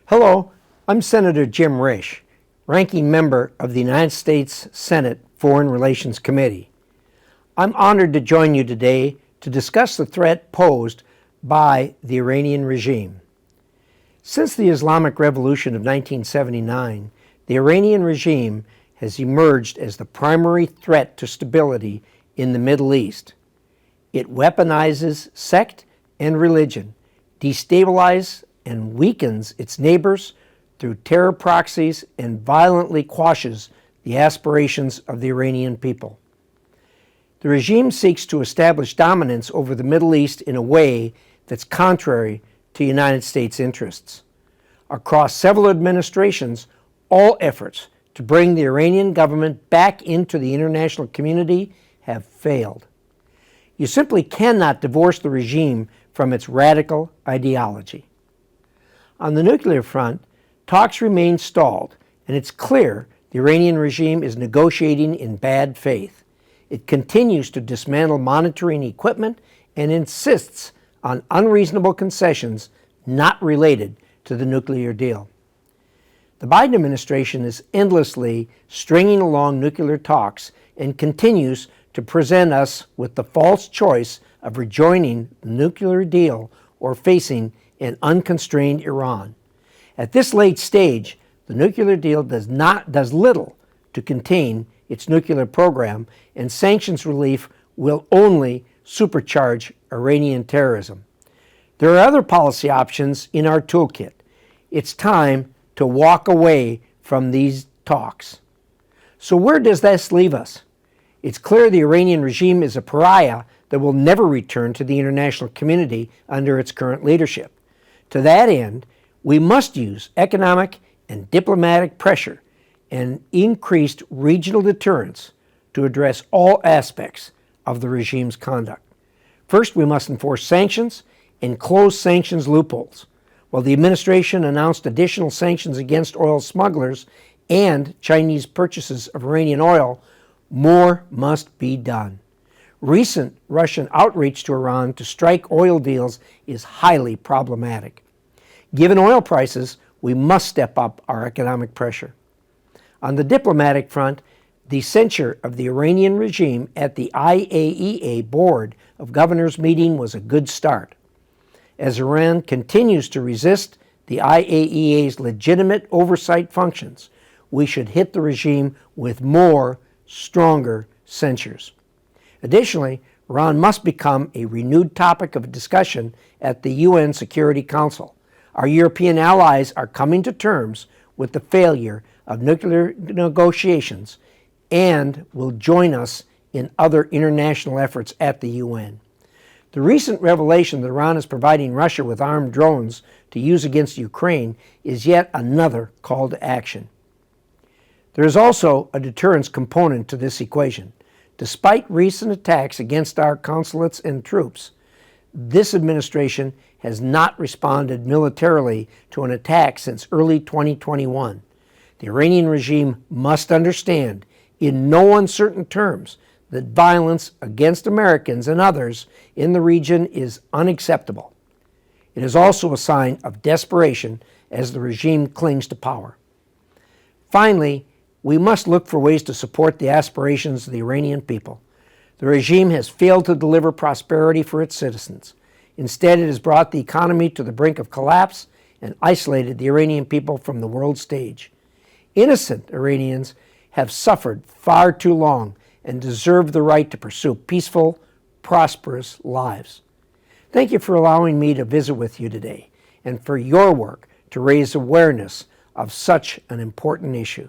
Hello, I'm Senator Jim Risch, ranking member of the United States Senate Foreign Relations Committee. I'm honored to join you today to discuss the threat posed by the Iranian regime. Since the Islamic Revolution of 1979, the Iranian regime has emerged as the primary threat to stability in the Middle East. It weaponizes sect and religion, destabilizes and weakens its neighbors through terror proxies, and violently quashes the aspirations of the Iranian people. The regime seeks to establish dominance over the Middle East in a way that's contrary to United States interests. Across several administrations, all efforts to bring the Iranian government back into the international community have failed. You simply cannot divorce the regime from its radical ideology. On the nuclear front, talks remain stalled, and it's clear the Iranian regime is negotiating in bad faith. It continues to dismantle monitoring equipment and insists on unreasonable concessions not related to the nuclear deal. The Biden administration is endlessly stringing along nuclear talks and continues to present us with the false choice of rejoining the nuclear deal or facing an unconstrained Iran. At this late stage, the nuclear deal does little to contain its nuclear program, and sanctions relief will only supercharge Iranian terrorism. There are other policy options in our toolkit. It's time to walk away from these talks. So where does this leave us? It's clear the Iranian regime is a pariah that will never return to the international community under its current leadership. To that end, we must use economic and diplomatic pressure and increased regional deterrence to address all aspects of the regime's conduct. First, we must enforce sanctions and close sanctions loopholes. While the administration announced additional sanctions against oil smugglers and Chinese purchases of Iranian oil, more must be done. Recent Russian outreach to Iran to strike oil deals is highly problematic. Given oil prices, we must step up our economic pressure. On the diplomatic front, the censure of the Iranian regime at the IAEA Board of Governors meeting was a good start. As Iran continues to resist the IAEA's legitimate oversight functions, we should hit the regime with more, stronger censures. Additionally, Iran must become a renewed topic of discussion at the UN Security Council. Our European allies are coming to terms with the failure of nuclear negotiations and will join us in other international efforts at the UN. The recent revelation that Iran is providing Russia with armed drones to use against Ukraine is yet another call to action. There is also a deterrence component to this equation. Despite recent attacks against our consulates and troops, this administration has not responded militarily to an attack since early 2021. The Iranian regime must understand, in no uncertain terms, that violence against Americans and others in the region is unacceptable. It is also a sign of desperation as the regime clings to power. Finally, we must look for ways to support the aspirations of the Iranian people. The regime has failed to deliver prosperity for its citizens. Instead, it has brought the economy to the brink of collapse and isolated the Iranian people from the world stage. Innocent Iranians have suffered far too long and deserve the right to pursue peaceful, prosperous lives. Thank you for allowing me to visit with you today and for your work to raise awareness of such an important issue.